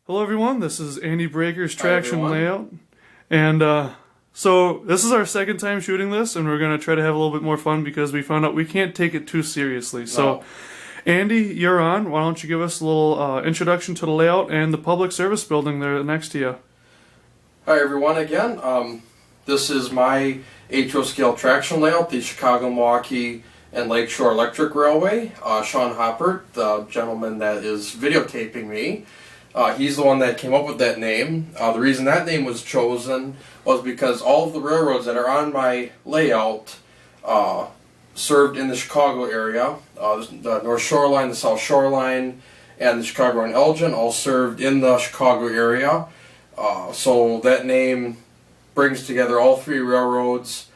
Hello everyone, this is Andy Breaker's Hi, Traction everyone. Layout. And so this is our second time shooting this, and we're going to try to have a little bit more fun because we found out we can't take it too seriously. So No. Andy, you're on. Why don't you give us a little introduction to the layout and the public service building there next to you? Hi, everyone, again. This is my HO scale traction layout, the Chicago, Milwaukee, and Lakeshore Electric Railway. Sean Hoppert, the gentleman that is videotaping me, he's the one that came up with that name. The reason that name was chosen was because all of the railroads that are on my layout served in the Chicago area. The North Shore Line, the South Shore Line, and the Chicago and Elgin all served in the Chicago area. So that name brings together all three railroads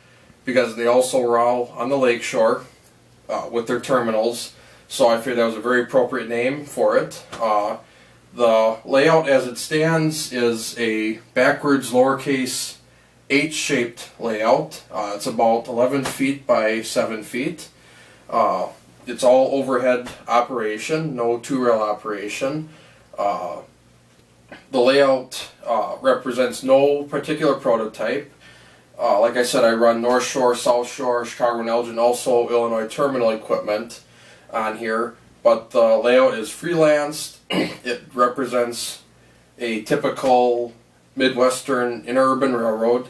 because they also were all on the lakeshore with their terminals. So I figured that was a very appropriate name for it. The layout as it stands is a backwards lowercase H-shaped layout. It's about 11 feet by 7 feet. It's all overhead operation, no two-rail operation. The layout represents no particular prototype. Like I said, I run North Shore, South Shore, Chicago and Elgin, also Illinois terminal equipment on here. But the layout is freelanced. It represents a typical Midwestern interurban railroad.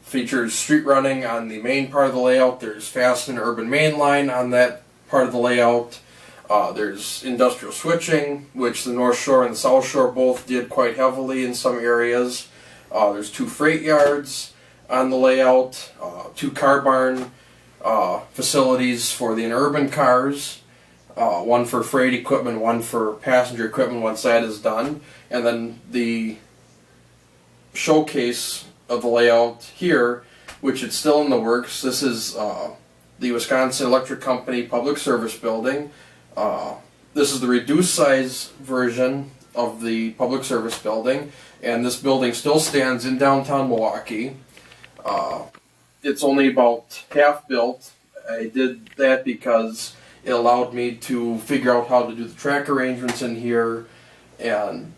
Features street running on the main part of the layout. There's fast and urban main line on that part of the layout. There's industrial switching, which the North Shore and the South Shore both did quite heavily in some areas. There's 2 freight yards on the layout, 2 car barn facilities for the interurban cars, one for freight equipment, one for passenger equipment once that is done. And then the showcase of the layout here, which is still in the works. This is the Wisconsin Electric Company Public Service Building. This is the reduced size version of the public service building, and this building still stands in downtown Milwaukee. It's only about half built. I did that because it allowed me to figure out how to do the track arrangements in here and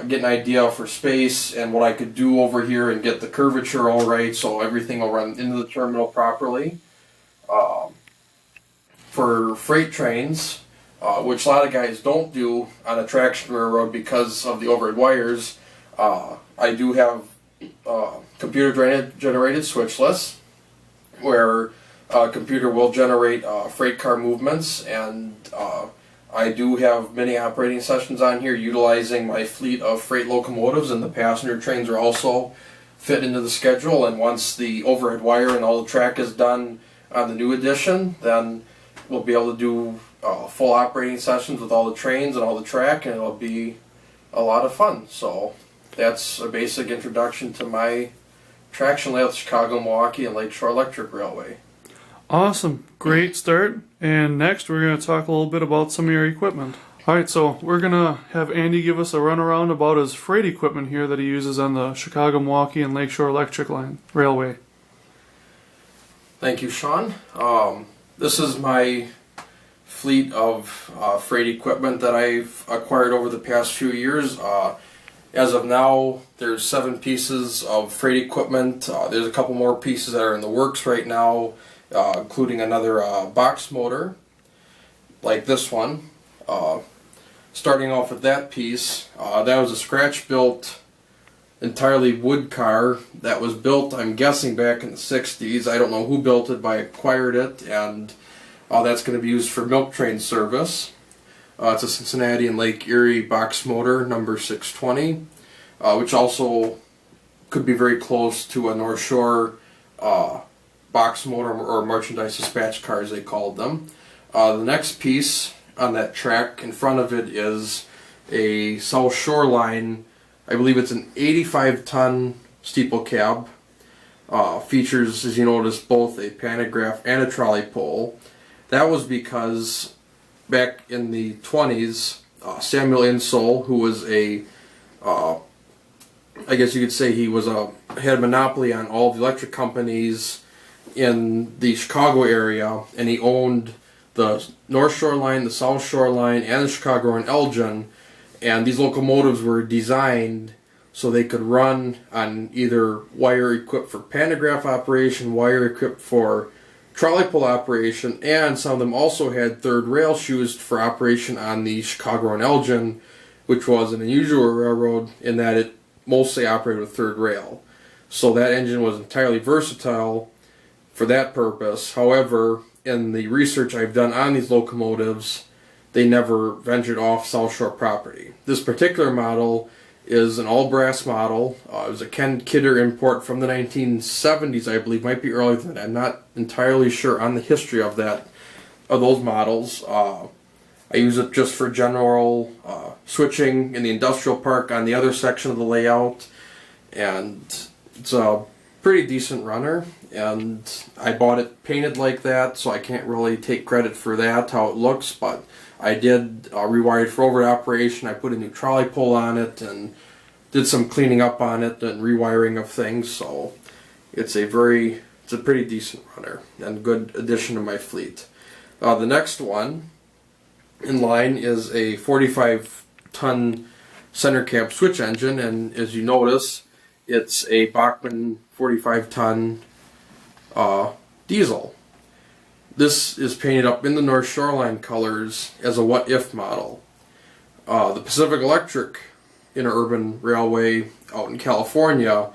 get an idea for space and what I could do over here and get the curvature all right so everything will run into the terminal properly. For freight trains, which a lot of guys don't do on a traction railroad because of the overhead wires, I do have computer generated switch lists where a computer will generate freight car movements, and I do have many operating sessions on here utilizing my fleet of freight locomotives, and the passenger trains are also fit into the schedule. And once the overhead wire and all the track is done on the new edition, then we'll be able to do full operating sessions with all the trains and all the track, and it'll be a lot of fun. So that's a basic introduction to my traction layout, Chicago, Milwaukee, and Lakeshore Electric Railway. Awesome, great start. And next we're going to talk a little bit about some of your equipment. Alright, so we're going to have Andy give us a runaround about his freight equipment here that he uses on the Chicago, Milwaukee, and Lakeshore Electric Line Railway. Thank you, Sean. This is my fleet of freight equipment that I've acquired over the past few years. As of now, there's 7 pieces of freight equipment. There's a couple more pieces that are in the works right now, including another box motor, like this one. Starting off with that piece, that was a scratch-built, entirely wood car that was built, I'm guessing, back in the 60s. I don't know who built it, but I acquired it, and that's going to be used for milk train service. It's a Cincinnati and Lake Erie box motor, number 620, which also could be very close to a North Shore box motor or merchandise dispatch car, as they called them. The next piece on that track in front of it is a South Shore Line. I believe it's an 85-ton steeple cab. Features, as you notice, both a pantograph and a trolley pole. That was because back in the 20s, Samuel Insull, who was I guess you could say he had a monopoly on all the electric companies in the Chicago area, and he owned the North Shore Line, the South Shore Line, and the Chicago and Elgin. And these locomotives were designed so they could run on either wire equipped for pantograph operation, wire equipped for trolley pull operation, and some of them also had third rail shoes for operation on the Chicago and Elgin, which was an unusual railroad in that it mostly operated with third rail. So that engine was entirely versatile for that purpose. However, in the research I've done on these locomotives, they never ventured off South Shore property. This particular model is an all-brass model. It was a Ken Kidder import from the 1970s, I believe. Might be earlier than that. I'm not entirely sure on the history of those models. I use it just for general switching in the industrial park on the other section of the layout, and it's a pretty decent runner. And I bought it painted like that, so I can't really take credit for that, how it looks, but I did rewire it for overhead operation. I put a new trolley pole on it and did some cleaning up on it and rewiring of things. So it's a pretty decent runner and good addition to my fleet. The next one in line is a 45-ton center cab switch engine, and as you notice, it's a Bachmann 45-ton diesel. This is painted up in the North Shoreline colors as a What If model. The Pacific Electric Interurban Railway out in California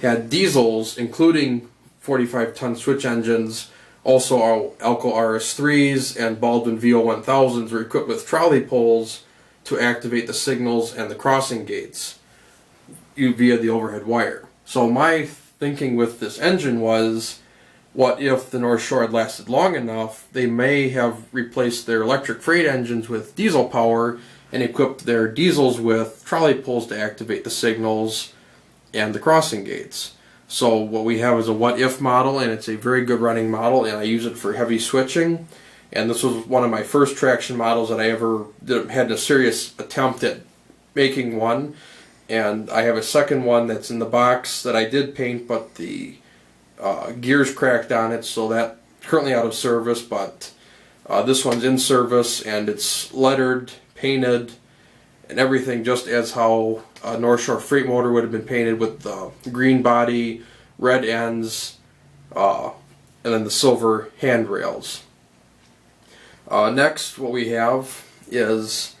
had diesels, including 45-ton switch engines. Also, our Alco RS3s and Baldwin VO1000s were equipped with trolley poles to activate the signals and the crossing gates via the overhead wire. So my thinking with this engine was, what if the North Shore had lasted long enough, they may have replaced their electric freight engines with diesel power and equipped their diesels with trolley poles to activate the signals and the crossing gates. So what we have is a what if model, and it's a very good running model, and I use it for heavy switching. And this was one of my first traction models that I ever had a serious attempt at making one. And I have a second one that's in the box that I did paint, but the gears cracked on it, so that currently out of service. But this one's in service, and it's lettered, painted, and everything just as how a North Shore freight motor would have been painted, with the green body, red ends, and then the silver handrails. Next, what we have is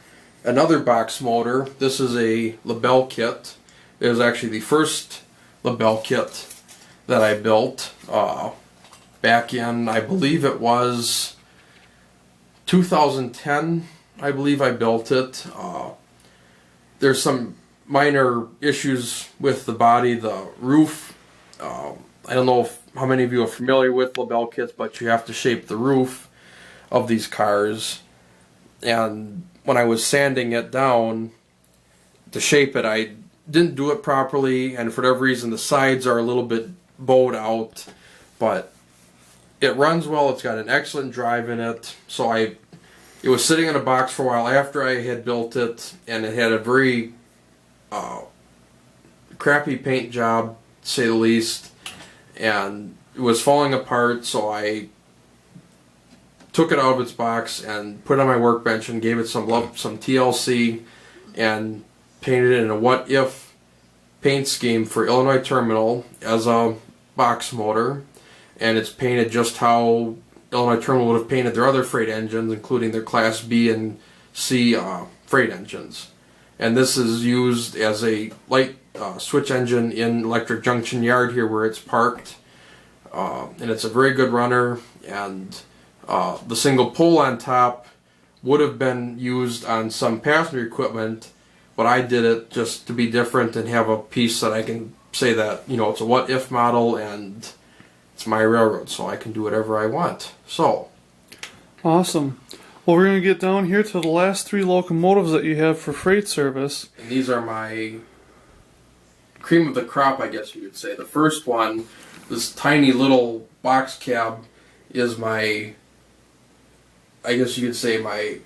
another box motor. This is a LaBelle kit. It was actually the first LaBelle kit that I built back in, I believe it was 2010, I believe I built it. There's some minor issues with the body, the roof. I don't know how many of you are familiar with LaBelle kits, but you have to shape the roof of these cars. And when I was sanding it down to shape it, I didn't do it properly, and for whatever reason the sides are a little bit bowed out, but it runs well. It's got an excellent drive in it. So it was sitting in a box for a while after I had built it, and it had a very crappy paint job, to say the least, and it was falling apart. So I took it out of its box and put it on my workbench and gave it some TLC and painted it in a what if paint scheme for Illinois Terminal as a box motor, and it's painted just how Illinois Terminal would have painted their other freight engines, including their Class B and C freight engines. And this is used as a light switch engine in Electric Junction Yard here where it's parked, and it's a very good runner. And the single pole on top would have been used on some passenger equipment, but I did it just to be different and have a piece that I can say that, it's a what if model and it's my railroad, so I can do whatever I want. So Awesome. Well, we're going to get down here to the last 3 locomotives that you have for freight service. And these are my cream of the crop, I guess you could say. The first one, this tiny little box cab, is my, I guess you could say, my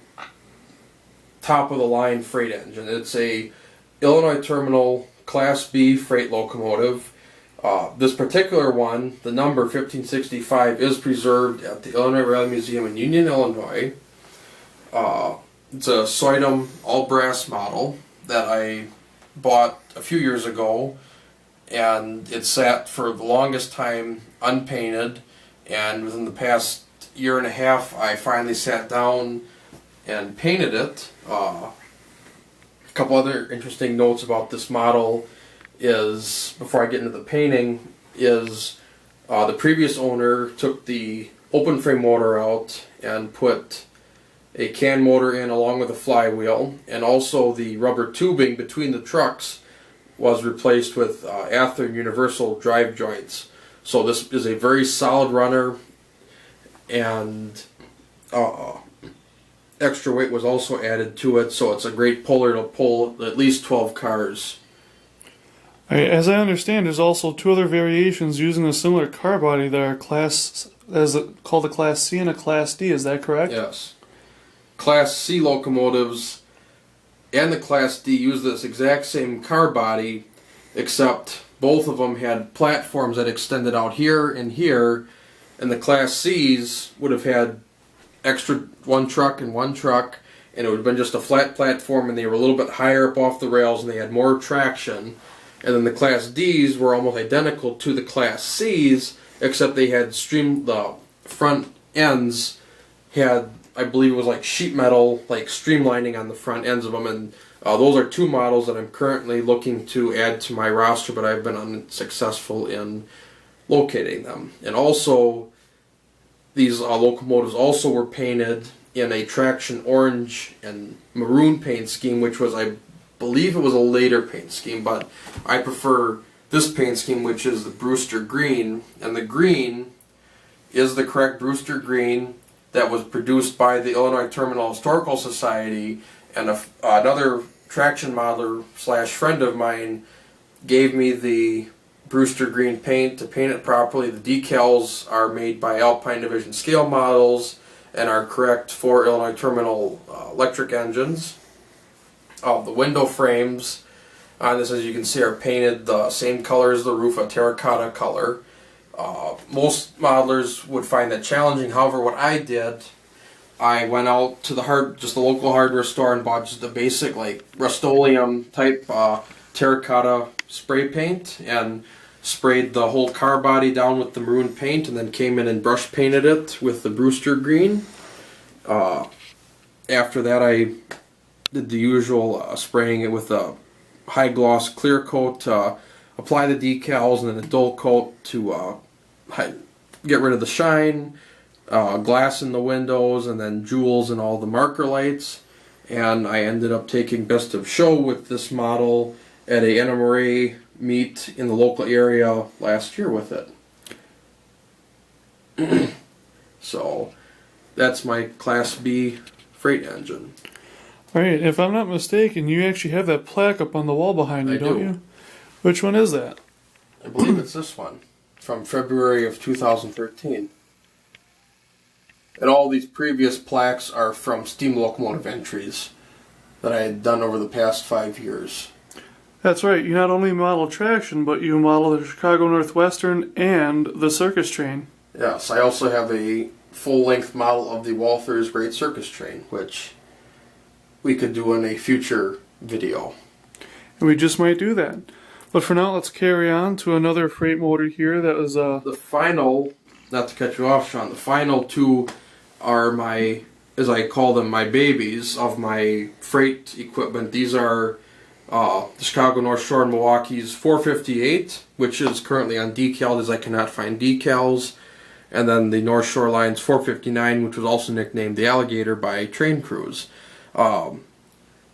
top of the line freight engine. It's a Illinois Terminal Class B freight locomotive. This particular one, the number 1565, is preserved at the Illinois Rail Museum in Union, Illinois. It's a Soitum all brass model that I bought a few years ago, and it sat for the longest time unpainted, and within the past year and a half I finally sat down and painted it. A couple other interesting notes about this model is, before I get into the painting, is the previous owner took the open frame motor out and put a can motor in along with a flywheel, and also the rubber tubing between the trucks was replaced with Athearn universal drive joints. So this is a very solid runner, and extra weight was also added to it, so it's a great puller to pull at least 12 cars. As I understand, there's also two other variations using a similar car body that are called a Class C and a Class D. Is that correct? Yes. Class C locomotives and the Class D use this exact same car body, except both of them had platforms that extended out here, and the Class C's would have had extra one truck, and it would have been just a flat platform, and they were a little bit higher up off the rails, and they had more traction. And then the Class D's were almost identical to the Class C's, except they had the front ends had, I believe it was like sheet metal, like streamlining on the front ends of them, and those are two models that I'm currently looking to add to my roster, but I've been unsuccessful in locating them. And also, these locomotives also were painted in a traction orange and maroon paint scheme, which was, I believe it was a later paint scheme, but I prefer this paint scheme, which is the Brewster green, and the green is the correct Brewster green that was produced by the Illinois Terminal Historical Society, and another traction modeler / friend of mine gave me the Brewster green paint to paint it properly. The decals are made by Alpine Division scale models and are correct for Illinois Terminal electric engines. The window frames on this, as you can see, are painted the same color as the roof, a terracotta color. Most modelers would find that challenging. However, what I did, I went out to just the local hardware store and bought just a basic, like, Rust-Oleum type terracotta spray paint, and sprayed the whole car body down with the maroon paint, and then came in and brush painted it with the Brewster green. After that, I did the usual spraying it with a high gloss clear coat to apply the decals, and then a dull coat to get rid of the shine, glass in the windows, and then jewels in all the marker lights. And I ended up taking Best of Show with this model at a NMRA meet in the local area last year with it. So that's my Class B freight engine. Alright, if I'm not mistaken, you actually have that plaque up on the wall behind you, don't you? Which one is that? I believe it's this one, from February of 2013. And all these previous plaques are from steam locomotive entries that I had done over the past 5 years. That's right, you not only model traction, but you model the Chicago Northwestern and the circus train. Yes, I also have a full-length model of the Walther's Great Circus Train, which we could do in a future video. And we just might do that. But for now, let's carry on to another freight motor here that was the final, not to cut you off, Sean, the final two are my, as I call them, my babies of my freight equipment. These are the Chicago North Shore and Milwaukee's 458, which is currently on decal as I cannot find decals, and then the North Shore Line's 459, which was also nicknamed the Alligator by train crews.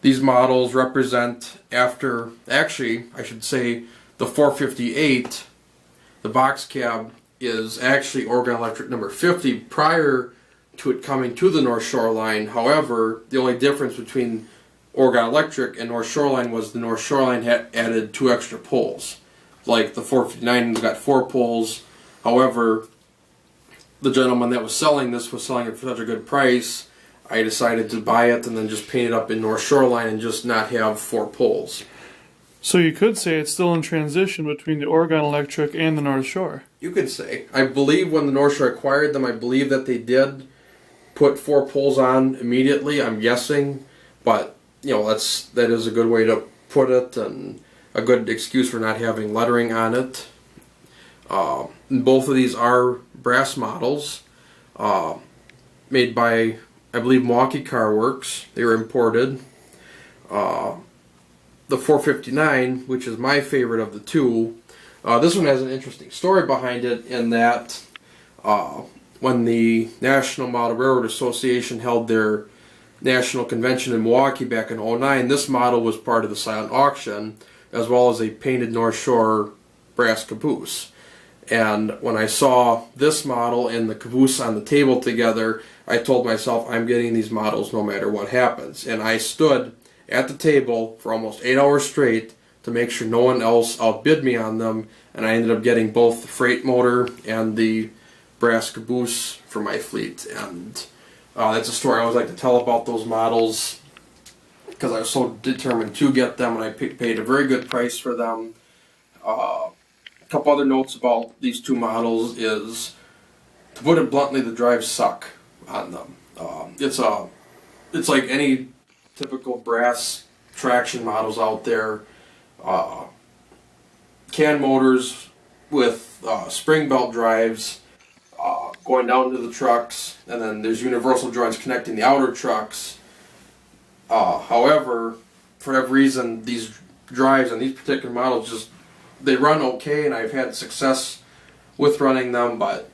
These models represent actually, I should say, the 458, the box cab is actually Oregon Electric number 50 prior to it coming to the North Shore Line. However, the only difference between Oregon Electric and North Shore Line was the North Shore Line had added 2 extra poles. Like the 459 got 4 poles. However, the gentleman that was selling this was selling it for such a good price, I decided to buy it and then just paint it up in North Shore Line and just not have 4 poles. So you could say it's still in transition between the Oregon Electric and the North Shore. You could say. I believe when the North Shore acquired them, I believe that they did put 4 poles on immediately. I'm guessing But that is a good way to put it, and a good excuse for not having lettering on it. Both of these are brass models, made by, I believe, Milwaukee Car Works. They were imported. The 459, which is my favorite of the two, this one has an interesting story behind it, in that when the National Model Railroad Association held their national convention in Milwaukee back in '09, this model was part of the silent auction, as well as a painted North Shore brass caboose. And when I saw this model and the caboose on the table together, I told myself, I'm getting these models no matter what happens. And I stood at the table for almost 8 hours straight to make sure no one else outbid me on them, and I ended up getting both the freight motor and the brass caboose for my fleet. And that's a story I always like to tell about those models, because I was so determined to get them, and I paid a very good price for them. A couple other notes about these two models is, to put it bluntly, the drives suck on them. It's like any typical brass traction models out there. Can motors with spring belt drives going down to the trucks, and then there's universal joints connecting the outer trucks. However, for whatever reason, these drives on these particular models they run okay, and I've had success with running them, but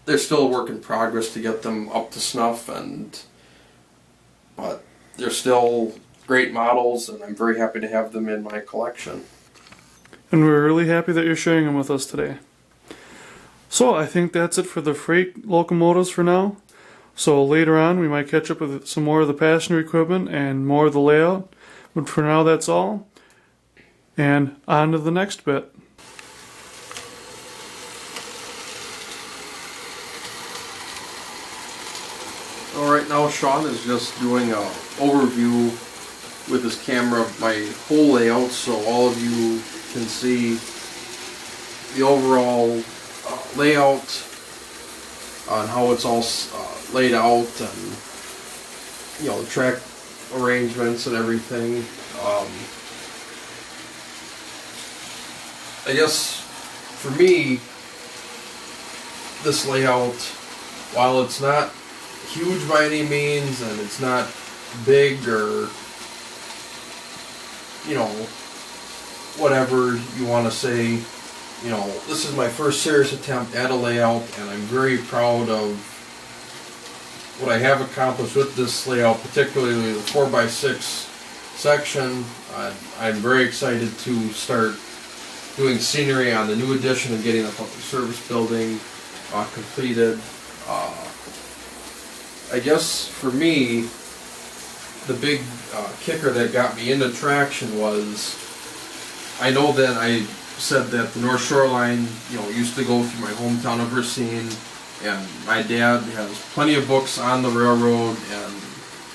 they're still a work in progress to get them up to snuff, but they're still great models, and I'm very happy to have them in my collection. And we're really happy that you're sharing them with us today. So I think that's it for the freight locomotives for now. So later on we might catch up with some more of the passenger equipment and more of the layout. But for now, that's all. And on to the next bit. Alright, now Sean is just doing an overview with his camera of my whole layout, so all of you can see the overall layout on how it's all laid out, and the track arrangements and everything. I guess for me, this layout, while it's not huge by any means, and it's not big or whatever you want to say, this is my first serious attempt at a layout, and I'm very proud of what I have accomplished with this layout, particularly the 4x6 section. I'm very excited to start doing scenery on the new addition and getting the public service building completed. I guess for me, the big kicker that got me into traction was, I know that I said that the North Shore line, used to go through my hometown of Racine, and my dad has plenty of books on the railroad, and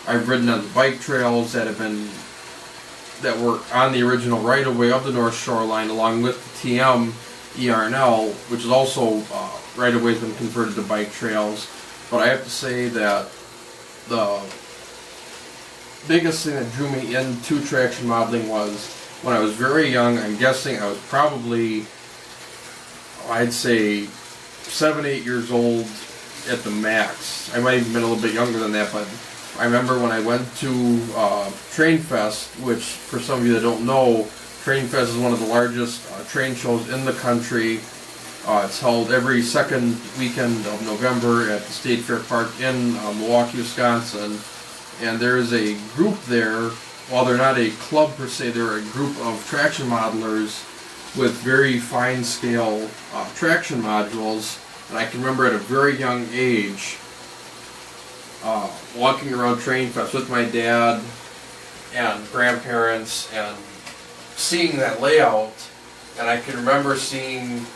I've ridden on the bike trails that were on the original right-of-way of the North Shore line, along with the TM ERNL, which is also right-of-way has been converted to bike trails. But I have to say that the biggest thing that drew me into traction modeling was when I was very young. I'm guessing I was probably, I'd say, 7, 8 years old at the max. I might have even been a little bit younger than that, but I remember when I went to Train Fest, which for some of you that don't know, Train Fest is one of the largest train shows in the country. It's held every second weekend of November at the State Fair Park in Milwaukee, Wisconsin. And there is a group there, while they're not a club per se, they're a group of traction modelers with very fine scale traction modules. And I can remember at a very young age walking around Train Fest with my dad and grandparents and seeing that layout. And I can remember seeing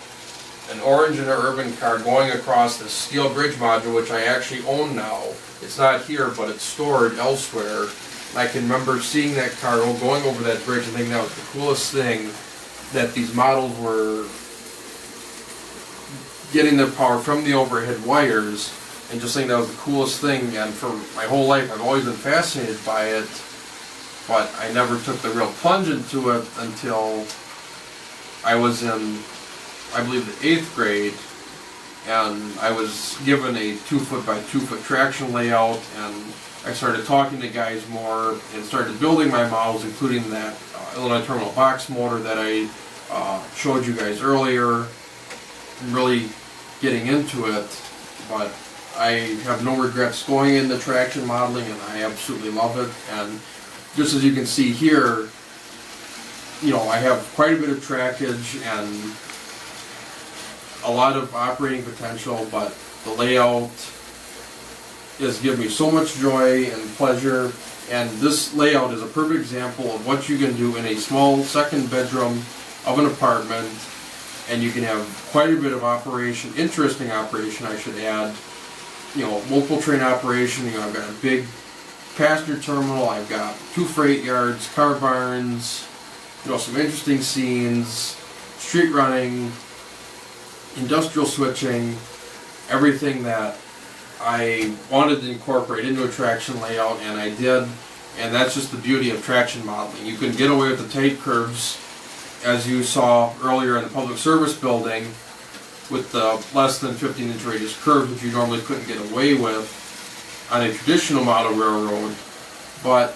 an orange and an urban car going across this steel bridge module, which I actually own now. It's not here, but it's stored elsewhere. And I can remember seeing that car going over that bridge and thinking that was the coolest thing, that these models were getting their power from the overhead wires, and just thinking that was the coolest thing. And for my whole life I've always been fascinated by it. but I never took the real plunge into it until I was in, I believe, the 8th grade, and I was given a 2-foot by 2-foot traction layout, and I started talking to guys more and started building my models, including that Illinois terminal box motor that I showed you guys earlier, and really getting into it. But I have no regrets going into traction modeling, and I absolutely love it. And just as you can see here, I have quite a bit of trackage and a lot of operating potential, but the layout has given me so much joy and pleasure. And this layout is a perfect example of what you can do in a small second bedroom of an apartment, and you can have quite a bit of operation, interesting operation I should add. Multiple train operation. I've got a big passenger terminal, I've got 2 freight yards, car barns, some interesting scenes, street running, industrial switching, everything that I wanted to incorporate into a traction layout, and I did. And that's just the beauty of traction modeling. You can get away with the tight curves, as you saw earlier in the public service building, with the less than 15-inch radius curves, which you normally couldn't get away with on a traditional model railroad. But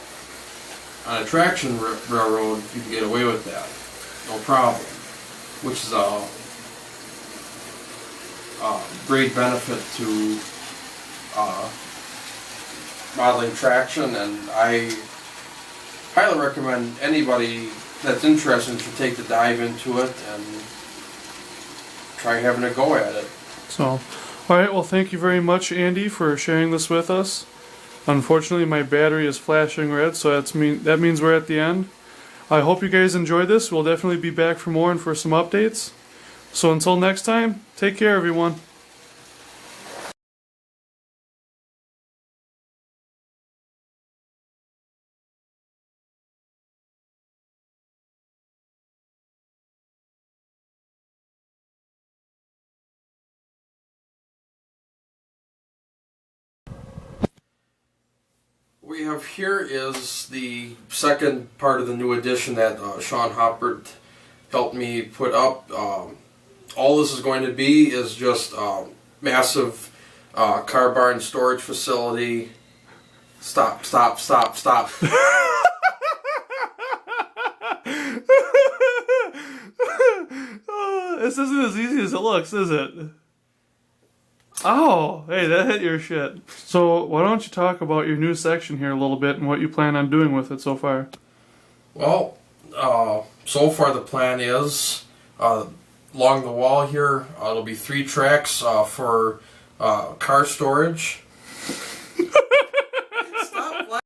on a traction railroad, you can get away with that, no problem, which is a great benefit to modeling traction. And I highly recommend anybody that's interested should take the dive into it and try having a go at it. So, alright, well, thank you very much, Andy, for sharing this with us. Unfortunately, my battery is flashing red, so that means we're at the end. I hope you guys enjoyed this. We'll definitely be back for more and for some updates. So until next time, take care, everyone. What we have here is the second part of the new edition that Sean Hoppert helped me put up. All this is going to be is just massive car barn storage facility. Stop. This isn't as easy as it looks, is it? Oh, hey, that hit your shit. So, why don't you talk about your new section here a little bit and what you plan on doing with it so far? Well, so far the plan is, along the wall here, there'll be 3 tracks for car storage.